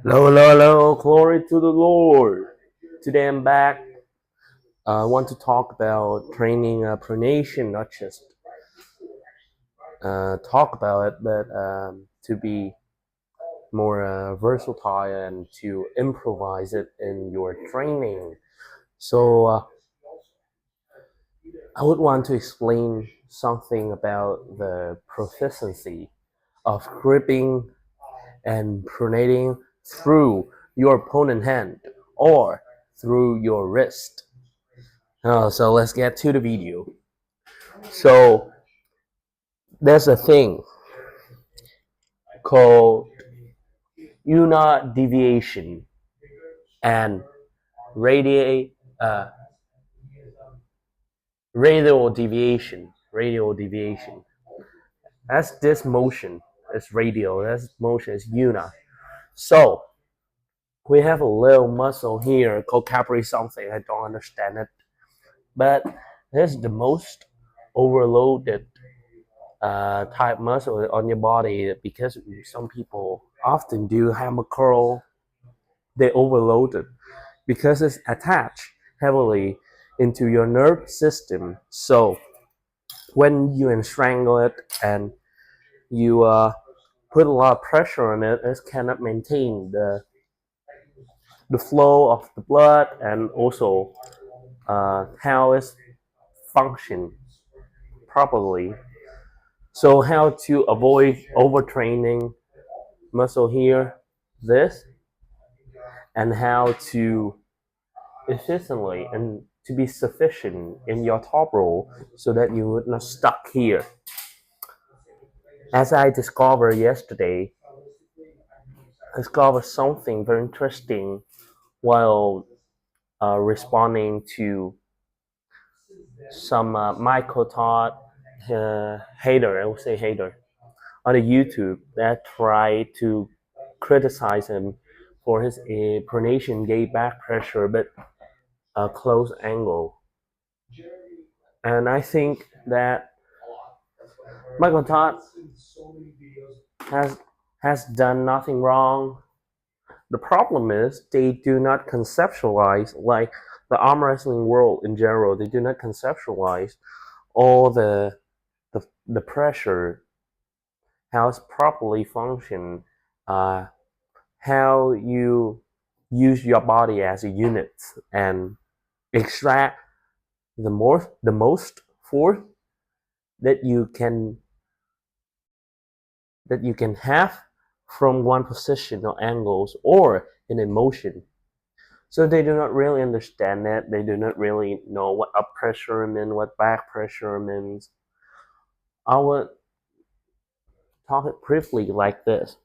Hello, hello, hello, glory to the Lord. Today I'm back. I want to talk about training pronation, not just talk about it, but to be more versatile and to improvise it in your training. So I would want to explain something about the proficiency of gripping and pronating through your opponent hand or through your wrist. So let's get to the video. So there's a thing called unit deviation and radial uh, radial deviation. Radial deviation. That's this motion. It's radial. That's motion is unit. So we have a little muscle here called capillary something. I don't understand it, but this is the most overloaded type muscle on your body because some people often do hammer curl. They overload it because it's attached heavily into your nerve system. So when you strangle it and you put a lot of pressure on it, it cannot maintain the flow of the blood and also how it's function properly. So how to avoid overtraining muscle here, this, and how to efficiently and to be sufficient in your top roll so that you would not stuck here. As I discovered yesterday, I discovered something very interesting while responding to some Michael Todd hater, I would say hater, on the YouTube that tried to criticize him for his pronation gate back pressure, but a close angle. And I think that Michael Todd has has done nothing wrong. The problem is they do not conceptualize, like the arm wrestling world in general. They do not conceptualize all the pressure, how it's properly function, uh, how you use your body as a unit and extract the most force that you can have from one position or angles or in a motion. So they do not really understand that. They do not really know what up pressure means, what back pressure means. I would talk it briefly like this: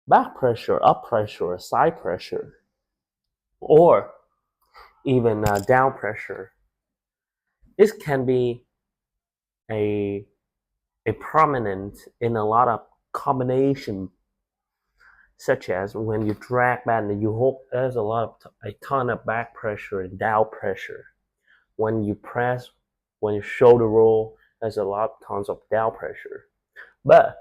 back pressure, up pressure, side pressure, or even down pressure. This can be a prominent in a lot of combination, such as when you drag back and you hold. There's a ton of back pressure and down pressure. When you press, when you shoulder roll, there's a lot of tons of down pressure. But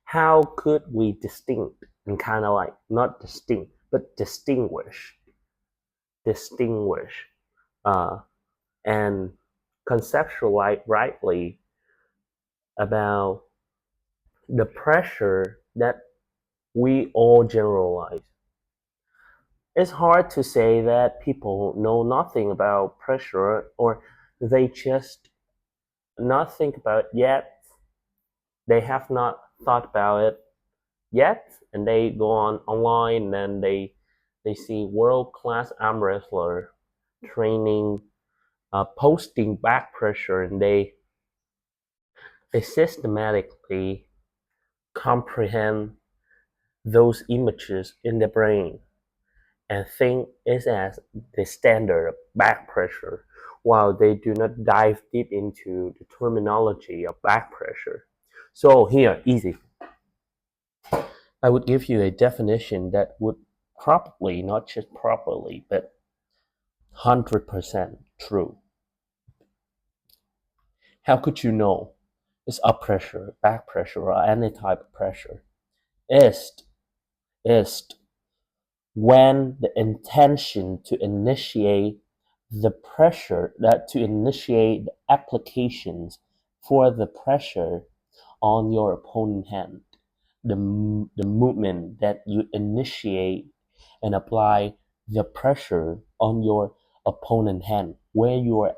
how could we distinct and kind of like not distinct, but distinguish, uh, and conceptualize rightly about the pressure that we all generalize? It's hard to say that people know nothing about pressure or they just not think about it yet. They have not thought about it yet, and they go on online and they see world class arm wrestler training, posting back pressure, and they systematically comprehend those images in the brain and think it's as the standard back pressure, while they do not dive deep into the terminology of back pressure. So here, easy. I would give you a definition that would probably, not just properly, but 100% true. How could you know it's up pressure, back pressure, or any type of pressure? Is when the intention to initiate the pressure, that to initiate the applications for the pressure on your opponent hand, the movement that you initiate and apply the pressure on your opponent hand, where you are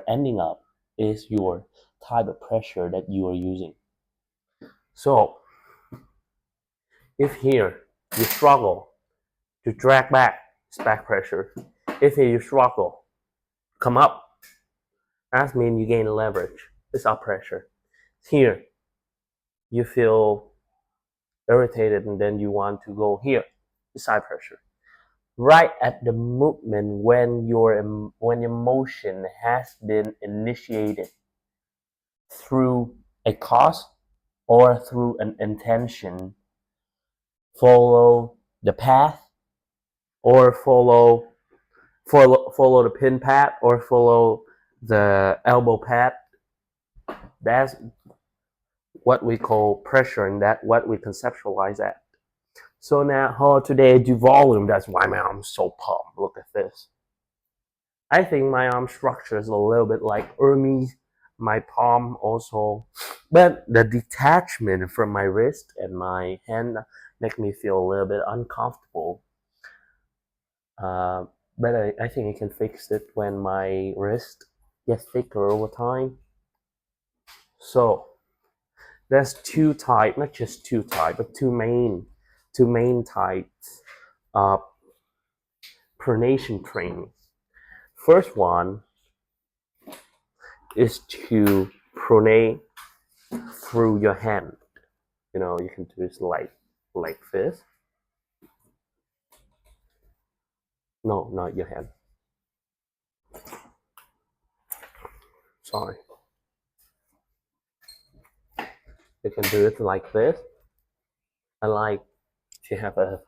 ending up is your type of pressure that you are using. So if here you struggle to drag back, it's back pressure. If here you struggle come up, that means you gain leverage, it's up pressure. Here you feel irritated and then you want to go here, it's side pressure. Right at the movement when your motion has been initiated through a cause or through an intention, follow the path or follow the pin path or follow the elbow path. That's what we call pressure, and that what we conceptualize at. So now how today do volume, that's why my arm's so pumped. Look at this. I think my arm structure is a little bit like Hermes, my palm also, but the detachment from my wrist and my hand make me feel a little bit uncomfortable. But I think I can fix it when my wrist gets thicker over time. So there's two types, not just two types, but two main types of pronation training. First one is to pronate through your hand. You can do this like this. No, not your hand. Sorry. You can do it like this. I like to have a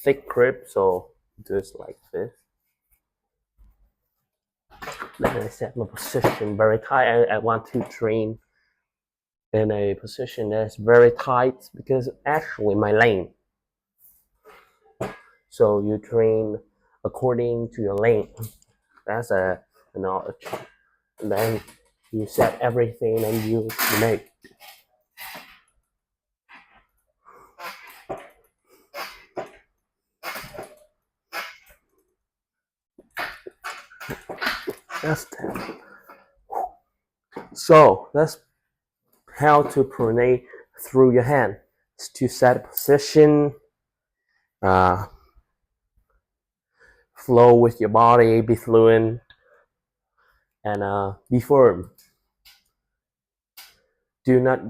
thick grip, so do it like this. Then I set my position very tight. I want to train in a position that's very tight because actually my lane. So you train according to your lane. That's a knowledge. And then you set everything and you make. That's 10. So that's how to pronate through your hand. It's to set a position, flow with your body, be fluent, and be firm. Do not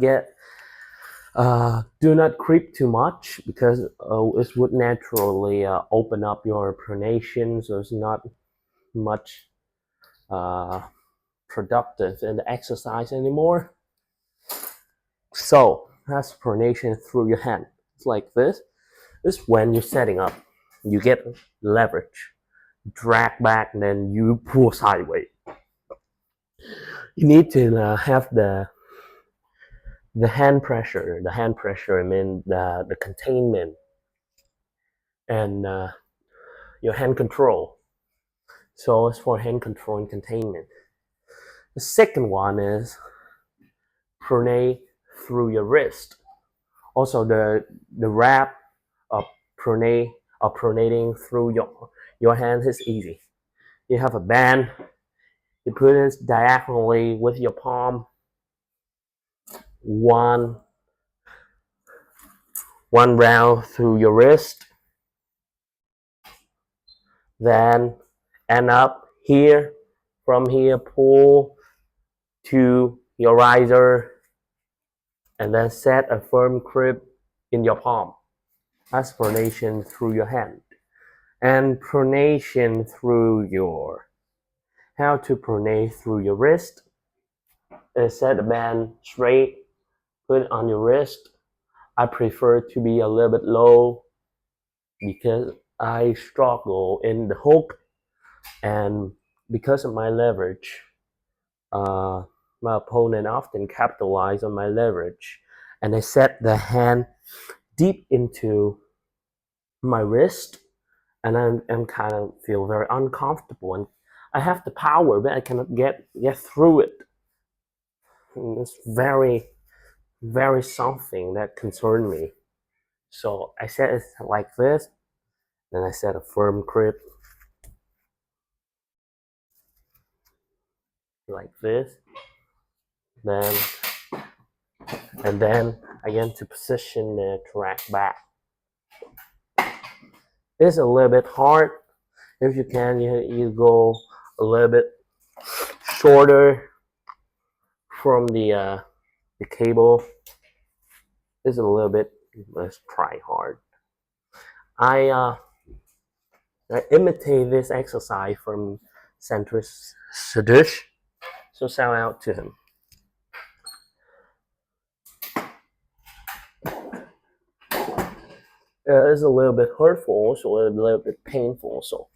creep too much because it would naturally open up your pronation, so it's not much productive in the exercise anymore. So that's pronation through your hand. It's like this. This is when you're setting up. You get leverage, drag back, and then you pull sideways. You need to have the hand pressure. The hand pressure, I mean the containment, and your hand control. So it's for hand control and containment. The second one is pronate through your wrist. Also, the wrap of pronating through your hands is easy. You have a band. You put it diagonally with your palm. One round through your wrist. Then end up here. From here, pull to your riser, and then set a firm grip in your palm. That's pronation through your hand. And pronation through how to pronate through your wrist is set the band straight, put it on your wrist. I prefer to be a little bit low because I struggle in the hook, and because of my leverage, my opponent often capitalize on my leverage, and I set the hand deep into my wrist, and I'm kind of feel very uncomfortable, and I have the power, but I cannot get through it. And it's very something that concerned me. So I set it like this, then I set a firm grip like this, then and then again to position the track back. It's a little bit hard. If you can, you go a little bit shorter from the cable. It's a little bit, let's try hard. I imitate this exercise from Centris Sadish. So shout out to him. It's a little bit hurtful, so a little bit painful, so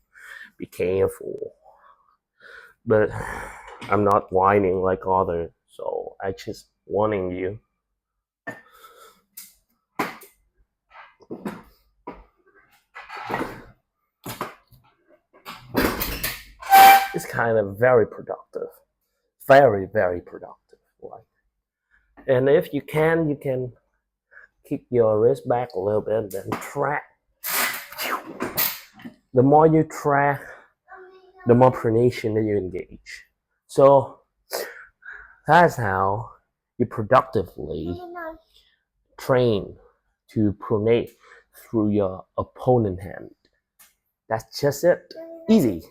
be careful. But I'm not whining like others, so I just warning you. It's kind of very productive, very productive. And if you can kick your wrist back a little bit, then track. The more you track, the more pronation that you engage. So that's how you productively train to pronate through your opponent hand. That's just it. Easy.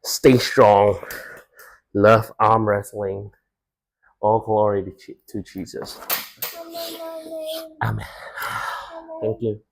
Stay strong. Love arm wrestling. All glory to Jesus. Amen. Thank you.